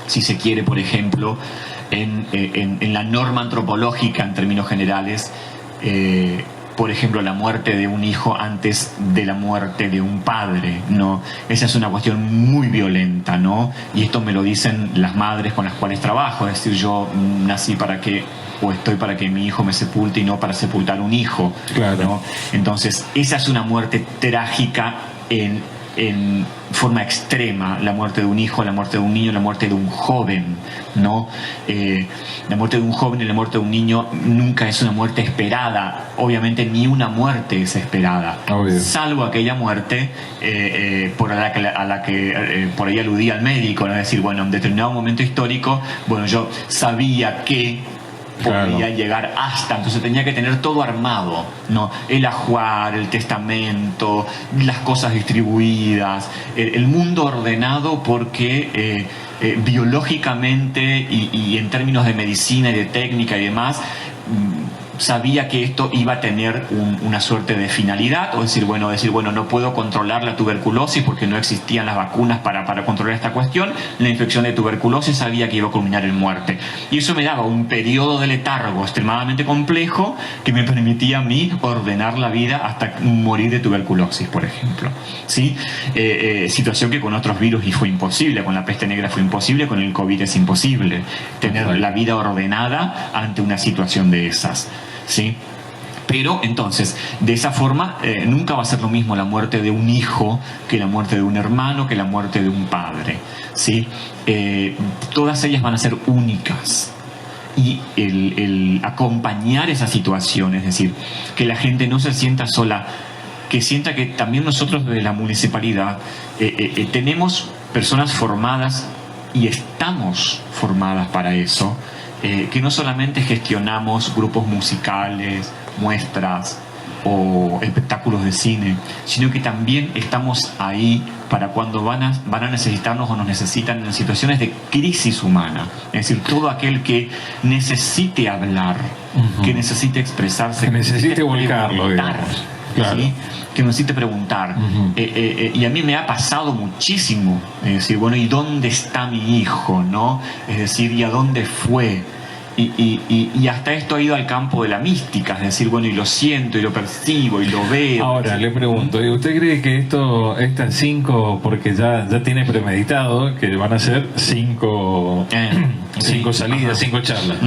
si se quiere, por ejemplo, en la norma antropológica en términos generales, por ejemplo, la muerte de un hijo antes de la muerte de un padre, ¿no? Esa es una cuestión muy violenta, ¿no? Y esto me lo dicen las madres con las cuales trabajo, es decir, yo nací para que, o estoy para que mi hijo me sepulte y no para sepultar un hijo, claro, ¿no? Entonces, esa es una muerte trágica en forma extrema, la muerte de un hijo, la muerte de un niño, la muerte de un joven, ¿no? La muerte de un joven y la muerte de un niño nunca es una muerte esperada. Obviamente ni una muerte es esperada, obvio, salvo aquella muerte por ahí aludía al médico, ¿no? Es decir, bueno, en determinado momento histórico, bueno, yo sabía que podía llegar hasta, entonces tenía que tener todo armado, ¿no? El ajuar, el testamento, las cosas distribuidas, el mundo ordenado, porque biológicamente y en términos de medicina y de técnica y demás, sabía que esto iba a tener una suerte de finalidad, o decir, bueno, no puedo controlar la tuberculosis porque no existían las vacunas para controlar esta cuestión. La infección de tuberculosis sabía que iba a culminar en muerte. Y eso me daba un periodo de letargo extremadamente complejo que me permitía a mí ordenar la vida hasta morir de tuberculosis, por ejemplo. ¿Sí? Situación que con otros virus y fue imposible, con la peste negra fue imposible, con el COVID es imposible tener la vida ordenada ante una situación de esas. ¿Sí? Pero entonces, de esa forma, nunca va a ser lo mismo la muerte de un hijo que la muerte de un hermano, que la muerte de un padre, ¿sí? Todas ellas van a ser únicas. Y el acompañar esa situación, es decir, que la gente no se sienta sola, que sienta que también nosotros desde la municipalidad tenemos personas formadas y estamos formadas para eso. Que no solamente gestionamos grupos musicales, muestras o espectáculos de cine, sino que también estamos ahí para cuando van a necesitarnos o nos necesitan en situaciones de crisis humana. Es decir, todo aquel que necesite hablar, que necesite expresarse, que necesite volcarlo, digamos. Claro. ¿Sí? Que necesite preguntar. Y a mí me ha pasado muchísimo, es decir, bueno, ¿y dónde está mi hijo? ¿No? Es decir, ¿y a dónde fue? Y hasta esto ha ido al campo de la mística, es decir, bueno, y lo siento, y lo percibo, y lo veo. Ahora, le pregunto, ¿usted cree que estas 5, porque ya tiene premeditado que van a ser 5 salidas, 5 charlas?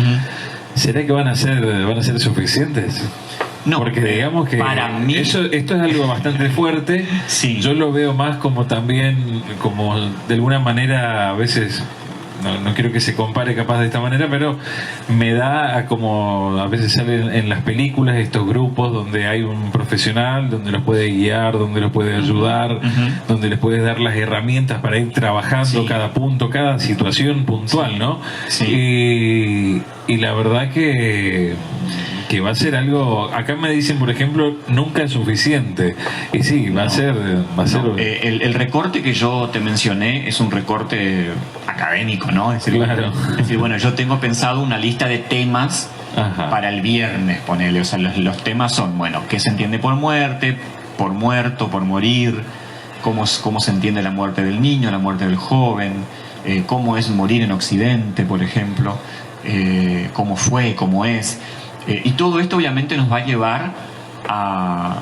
¿Será que van a ser suficientes? No, porque digamos que para mí esto es algo bastante fuerte. Sí. Yo lo veo más como también, como de alguna manera a veces, no quiero que se compare capaz de esta manera, pero me da como a veces salen en las películas estos grupos donde hay un profesional, donde los puede guiar, donde los puede ayudar, donde les puedes dar las herramientas para ir trabajando cada punto, cada situación puntual, ¿no? Sí. Y la verdad que va a ser algo, acá me dicen por ejemplo, nunca es suficiente, y sí, va a ser el recorte que yo te mencioné es un recorte académico, ¿no? Es decir, bueno, yo tengo pensado una lista de temas para el viernes, ponele, o sea, los temas son, bueno, ¿qué se entiende por muerte, por muerto, por morir? ¿Cómo se entiende la muerte del niño, la muerte del joven? ¿Cómo es morir en Occidente, por ejemplo? ¿Cómo fue, cómo es? Y todo esto obviamente nos va a llevar a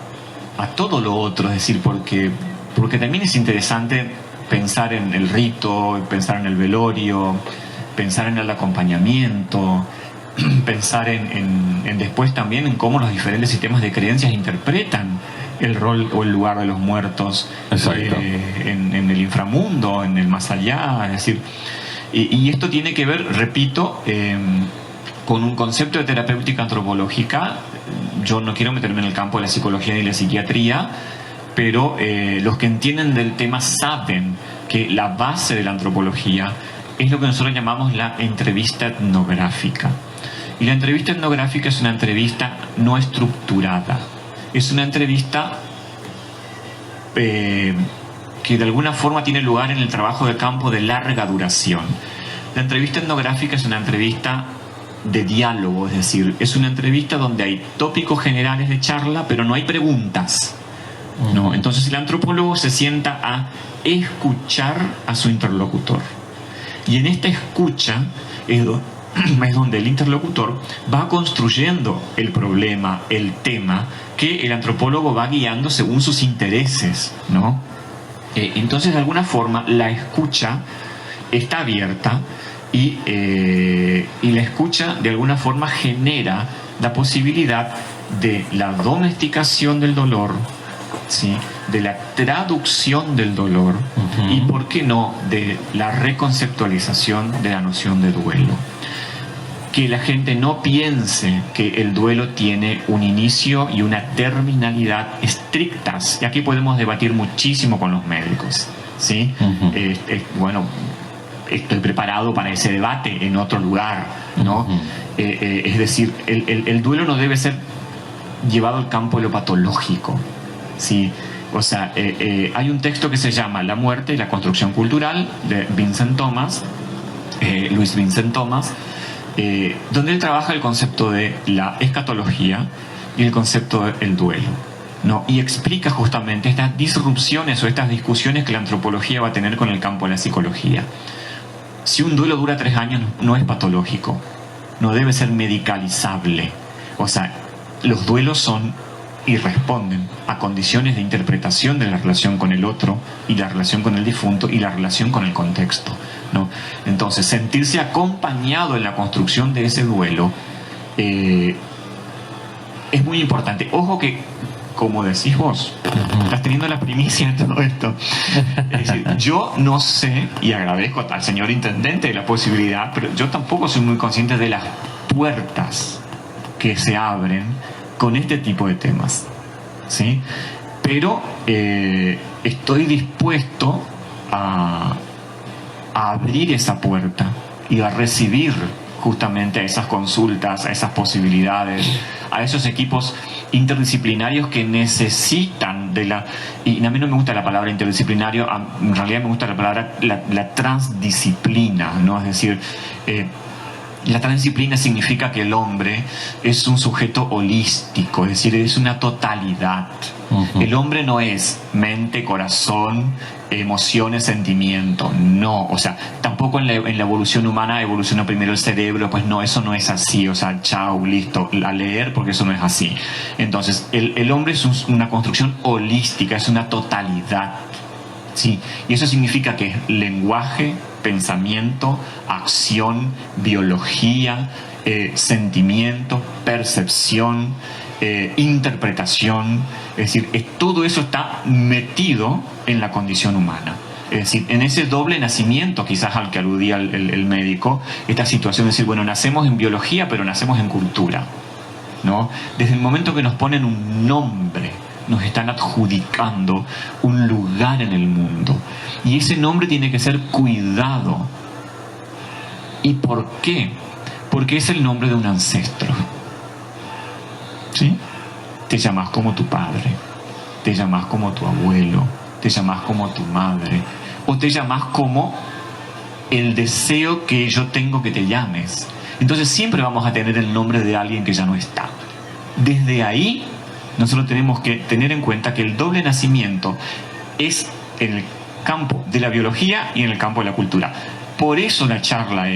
todo lo otro, es decir, porque también es interesante pensar en el rito, pensar en el velorio, pensar en el acompañamiento, pensar en después también en cómo los diferentes sistemas de creencias interpretan el rol o el lugar de los muertos en el inframundo, en el más allá, es decir, y esto tiene que ver, repito, con un concepto de terapéutica antropológica. Yo no quiero meterme en el campo de la psicología ni la psiquiatría, pero los que entienden del tema saben que la base de la antropología es lo que nosotros llamamos la entrevista etnográfica. Y la entrevista etnográfica es una entrevista no estructurada. Es una entrevista que de alguna forma tiene lugar en el trabajo de campo de larga duración. La entrevista etnográfica es una entrevista de diálogo, es decir, es una entrevista donde hay tópicos generales de charla, pero no hay preguntas. ¿No? Entonces el antropólogo se sienta a escuchar a su interlocutor. Y en esta escucha es donde el interlocutor va construyendo el problema, el tema, que el antropólogo va guiando según sus intereses, ¿no? Entonces, de alguna forma, la escucha está abierta y la escucha, de alguna forma, genera la posibilidad de la domesticación del dolor, ¿sí? De la traducción del dolor y, ¿por qué no?, de la reconceptualización de la noción de duelo. Que la gente no piense que el duelo tiene un inicio y una terminalidad estrictas. Y aquí podemos debatir muchísimo con los médicos, ¿sí? Bueno, estoy preparado para ese debate en otro lugar, ¿no? Es decir, el duelo no debe ser llevado al campo de lo patológico, ¿sí? O sea, hay un texto que se llama La muerte y la construcción cultural, de Vincent Thomas, Luis Vincent Thomas, donde él trabaja el concepto de la escatología y el concepto del duelo, ¿no? Y explica justamente estas disrupciones o estas discusiones que la antropología va a tener con el campo de la psicología. Si un duelo dura 3 años, no es patológico, no debe ser medicalizable. O sea, los duelos son y responden a condiciones de interpretación de la relación con el otro y la relación con el difunto y la relación con el contexto, ¿no? Entonces, sentirse acompañado en la construcción de ese duelo es muy importante. Ojo que, como decís vos, estás teniendo la primicia de todo esto. Es decir, yo no sé, y agradezco al señor intendente la posibilidad, pero yo tampoco soy muy consciente de las puertas que se abren con este tipo de temas, ¿sí? Pero estoy dispuesto a abrir esa puerta y a recibir justamente a esas consultas, a esas posibilidades, a esos equipos interdisciplinarios que necesitan de la... Y a mí no me gusta la palabra interdisciplinario, en realidad me gusta la palabra la transdisciplina, ¿no? Es decir, la transdisciplina significa que el hombre es un sujeto holístico, es decir, es una totalidad. El hombre no es mente, corazón, emociones, sentimiento, no. O sea, tampoco en la evolución humana evoluciona primero el cerebro, pues no, eso no es así. O sea, chao, listo, a leer, porque eso no es así. Entonces, el hombre es una construcción holística, es una totalidad, ¿sí? Y eso significa que lenguaje, pensamiento, acción, biología, sentimiento, percepción, interpretación. Es decir, todo eso está metido en la condición humana. Es decir, en ese doble nacimiento, quizás al que aludía el médico, esta situación de decir, bueno, nacemos en biología, pero nacemos en cultura, ¿no? Desde el momento que nos ponen un nombre, nos están adjudicando un lugar en el mundo. Y ese nombre tiene que ser cuidado. ¿Y por qué? Porque es el nombre de un ancestro. ¿Sí? Te llamas como tu padre, te llamas como tu abuelo, te llamas como tu madre, o te llamas como el deseo que yo tengo que te llames. Entonces siempre vamos a tener el nombre de alguien que ya no está. Desde ahí nosotros tenemos que tener en cuenta que el doble nacimiento es en el campo de la biología y en el campo de la cultura. Por eso la charla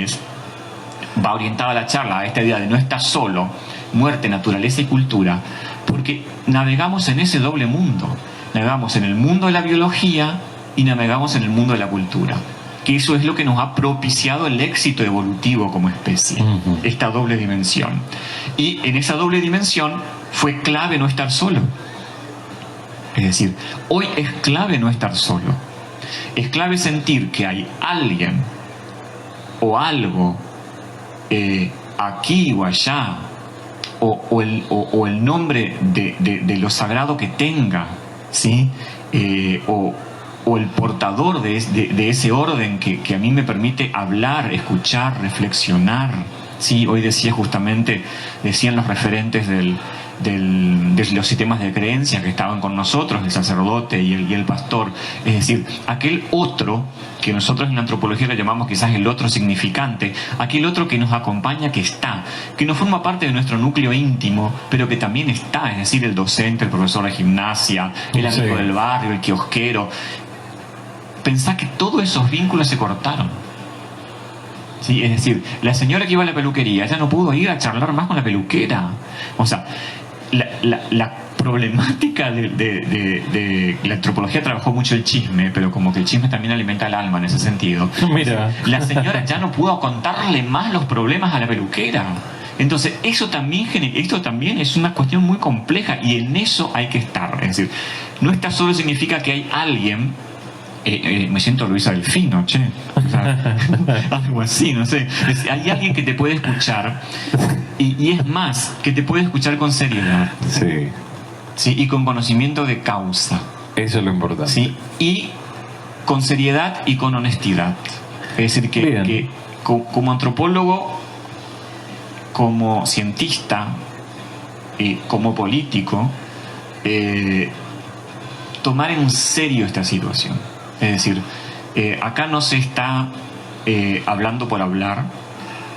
va orientada a la charla a esta idea de no estar solo, muerte, naturaleza y cultura, porque navegamos en ese doble mundo. Navegamos en el mundo de la biología y navegamos en el mundo de la cultura, que eso es lo que nos ha propiciado el éxito evolutivo como especie, esta doble dimensión. Y en esa doble dimensión fue clave no estar solo. Es decir, hoy es clave no estar solo. Es clave sentir que hay alguien o algo aquí o allá, o el nombre de lo sagrado que tenga, ¿sí? O el portador de ese orden que a mí me permite hablar, escuchar, reflexionar, ¿sí? Hoy decían los referentes de los sistemas de creencia que estaban con nosotros, el sacerdote y el pastor. Es decir, aquel otro que nosotros en la antropología le llamamos quizás el otro significante, aquel otro que nos acompaña, que no forma parte de nuestro núcleo íntimo, pero que también está, es decir, el docente, el profesor de gimnasia, el amigo del barrio, el kiosquero. Pensá que todos esos vínculos se cortaron. ¿Sí? Es decir, la señora que iba a la peluquería, ella no pudo ir a charlar más con la peluquera. O sea, la problemática de la antropología trabajó mucho el chisme, pero como que el chisme también alimenta el alma en ese sentido. Mira. La señora ya no pudo contarle más los problemas a la peluquera. Entonces, esto también es una cuestión muy compleja y en eso hay que estar. Es decir, no estar solo significa que hay alguien. Me siento Luisa Delfino, che. O sea, algo así, no sé. Hay alguien que te puede escuchar y es más, que te puede escuchar con seriedad. Sí. ¿Sí? Y con conocimiento de causa. Eso es lo importante. ¿Sí? Y con seriedad y con honestidad. Es decir, que como antropólogo, como cientista, como político, tomar en serio esta situación. Es decir, acá no se está hablando por hablar,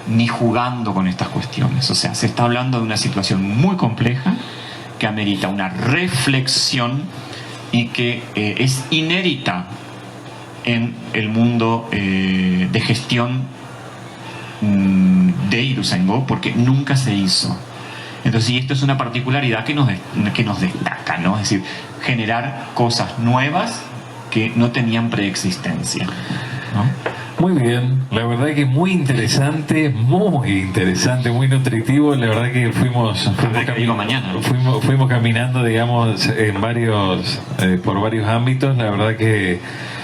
ni jugando con estas cuestiones. O sea, se está hablando de una situación muy compleja que amerita una reflexión y que es inédita en el mundo de gestión de Ituzaingó, porque nunca se hizo. Entonces, y esto es una particularidad que nos destaca, ¿no? Es decir, generar cosas nuevas que no tenían preexistencia, ¿no? Muy bien, la verdad que muy interesante, muy nutritivo. La verdad que fuimos caminando, digamos, en por varios ámbitos. La verdad que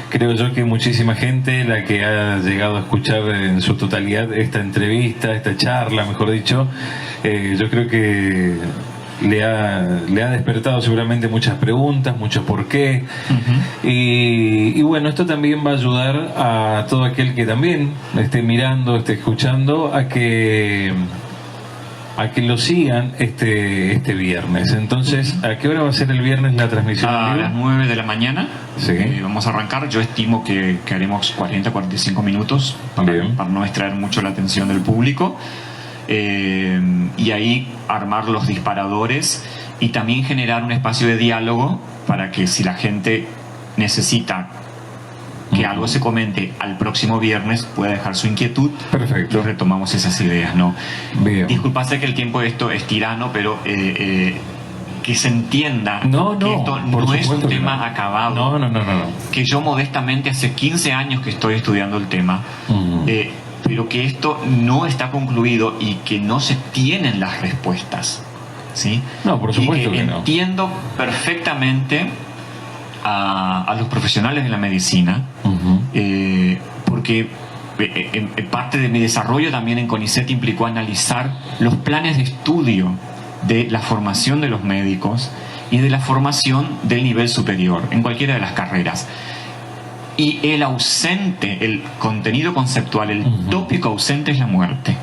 creo yo que muchísima gente la que ha llegado a escuchar en su totalidad esta entrevista, esta charla, mejor dicho, yo creo que le ha despertado seguramente muchas preguntas, muchos por qué. Y bueno, esto también va a ayudar a todo aquel que también esté mirando, esté escuchando, a que lo sigan este viernes. Entonces, ¿a qué hora va a ser el viernes la transmisión? A las 9 de la mañana. Sí. Vamos a arrancar. Yo estimo que haremos 40-45 minutos para no extraer mucho la atención del público. Y ahí armar los disparadores y también generar un espacio de diálogo para que si la gente necesita que algo se comente al próximo viernes pueda dejar su inquietud. Perfecto. Y retomamos esas ideas, ¿no? Bien. Disculpase que el tiempo de esto es tirano, pero que se entienda que esto no es un tema acabado. No. Que yo modestamente hace 15 años que estoy estudiando el tema. pero que esto no está concluido y que no se tienen las respuestas, ¿sí? No, por supuesto y que no. Entiendo perfectamente a los profesionales de la medicina, porque en parte de mi desarrollo también en CONICET implicó analizar los planes de estudio de la formación de los médicos y de la formación del nivel superior en cualquiera de las carreras. Y el ausente, el contenido conceptual, el tópico ausente es la muerte,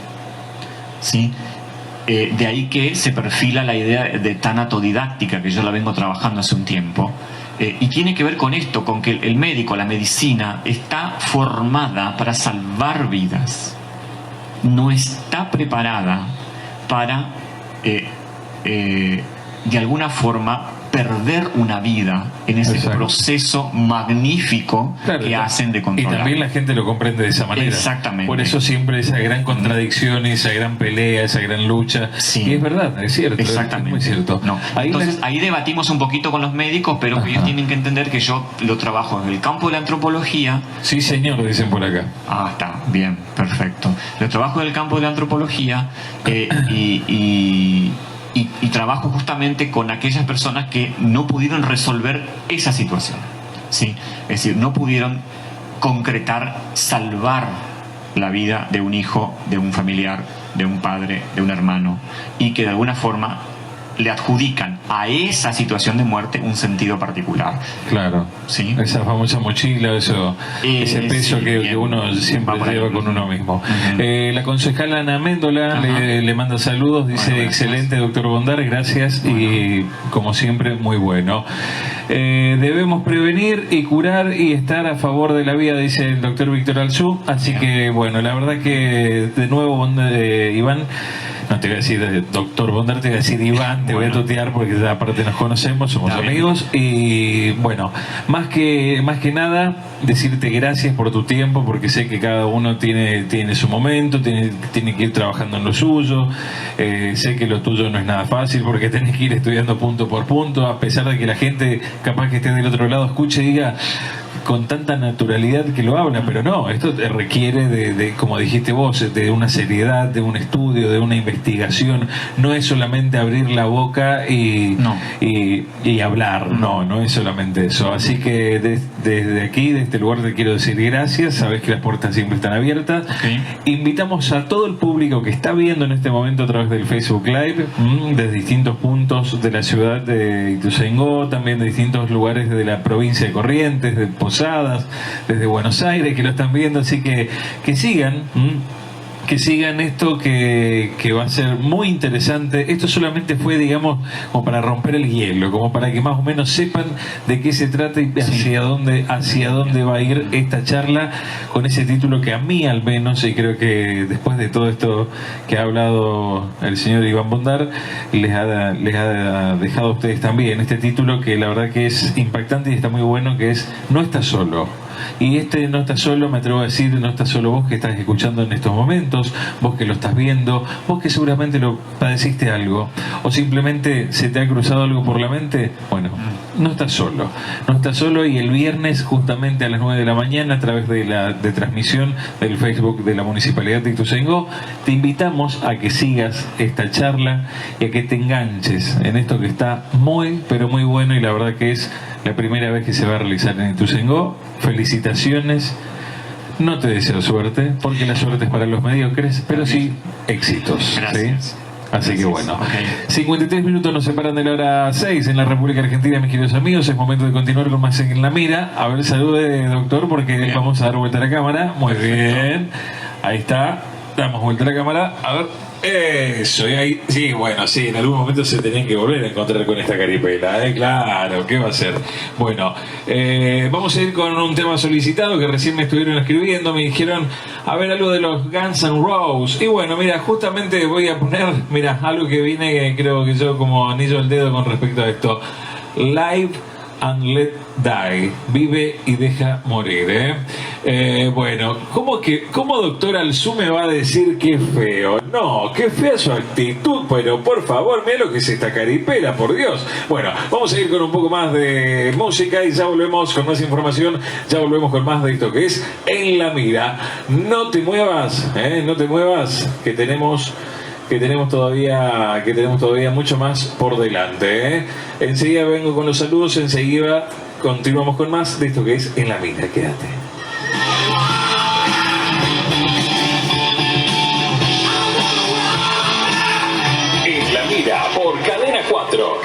¿sí? De ahí que se perfila la idea de tanatodidáctica, que yo la vengo trabajando hace un tiempo, y tiene que ver con esto, con que el médico, la medicina, está formada para salvar vidas, no está preparada para de alguna forma perder una vida en ese proceso magnífico que hacen de controlar. Y también la gente lo comprende de esa manera. Exactamente. Por eso siempre esa gran contradicción, esa gran pelea, esa gran lucha. Sí. Y es verdad, es cierto. Exactamente. Es muy cierto. No. Entonces ahí debatimos un poquito con los médicos, pero ellos tienen que entender que yo lo trabajo en el campo de la antropología. Sí, señor, dicen por acá. Ah, está, bien, perfecto. Lo trabajo en el campo de la antropología y trabajo justamente con aquellas personas que no pudieron resolver esa situación, ¿sí? Es decir, no pudieron concretar, salvar la vida de un hijo, de un familiar, de un padre, de un hermano, y que de alguna forma le adjudican a esa situación de muerte un sentido particular. Claro, ¿sí? Esa famosa mochila, ese peso sí, que uno siempre lleva con uno mismo. La concejala Ana Méndola le manda saludos, dice: bueno, excelente doctor Bondar, gracias. Bueno. Y como siempre, muy bueno. Debemos prevenir y curar y estar a favor de la vida, dice el doctor Víctor Alzú. Así que bueno, la verdad que de nuevo, Iván, no te voy a decir doctor Bondar, te voy a decir Iván, te voy a tutear porque ya aparte nos conocemos, somos amigos. Y bueno, más que nada, decirte gracias por tu tiempo, porque sé que cada uno tiene su momento, tiene que ir trabajando en lo suyo. Sé que lo tuyo no es nada fácil porque tenés que ir estudiando punto por punto, a pesar de que la gente capaz que esté del otro lado escuche y diga con tanta naturalidad que lo habla, pero no, esto requiere de, como dijiste vos, de una seriedad, de un estudio, de una investigación. No es solamente abrir la boca y hablar, no es solamente eso. Así que desde aquí, de este lugar, te quiero decir gracias. Sabes que las puertas siempre están abiertas. Invitamos a todo el público que está viendo en este momento a través del Facebook Live, desde distintos puntos de la ciudad de Ituzaingó, también de distintos lugares de la provincia de Corrientes, de Posadas, desde Buenos Aires, que lo están viendo. Así que sigan esto que va a ser muy interesante. Esto solamente fue, digamos, como para romper el hielo, como para que más o menos sepan de qué se trata y hacia dónde va a ir esta charla, con ese título que a mí al menos, y creo que después de todo esto que ha hablado el señor Iván Bondar, les ha dejado a ustedes también este título que la verdad que es impactante y está muy bueno, que es No estás solo. Y no estás solo, me atrevo a decir, no estás solo vos que estás escuchando en estos momentos, vos que lo estás viendo, vos que seguramente lo padeciste algo, o simplemente se te ha cruzado algo por la mente. Bueno, no estás solo, y el viernes justamente a las 9 de la mañana, a través de transmisión del Facebook de la Municipalidad de Ituzaingó, te invitamos a que sigas esta charla y a que te enganches en esto que está muy, pero muy bueno, y la verdad que es la primera vez que se va a realizar en Ituzaingó. Felicitaciones. No te deseo suerte, porque la suerte es para los mediocres, pero sí éxitos. Gracias. ¿Sí? Así que bueno, 53 minutos nos separan de la hora 6 en la República Argentina, mis queridos amigos. Es momento de continuar con más en la mira. A ver, salude, doctor, porque vamos a dar vuelta a la cámara. Muy bien, ahí está. Damos vuelta a la cámara. A ver, eso, y ahí, sí, bueno, sí, en algún momento se tenían que volver a encontrar con esta caripela, claro, ¿qué va a ser? Bueno, vamos a ir con un tema solicitado que recién me estuvieron escribiendo, me dijeron, a ver, algo de los Guns N' Roses. Y bueno, mira, justamente voy a poner, mira, algo que viene, creo que yo como anillo al dedo con respecto a esto. Live and Let Die, vive y deja morir, Bueno, ¿cómo doctor Alzú me va a decir que es feo? No, qué fea su actitud, pero por favor, mira lo que es esta caripela, por Dios. Bueno, vamos a ir con un poco más de música y ya volvemos con más información, ya volvemos con más de esto que es En la Mira. No te muevas, no te muevas, que tenemos todavía mucho más por delante. Enseguida vengo con los saludos, enseguida continuamos con más de esto que es En la Mira. Quédate. En la Mira por Cadena 4.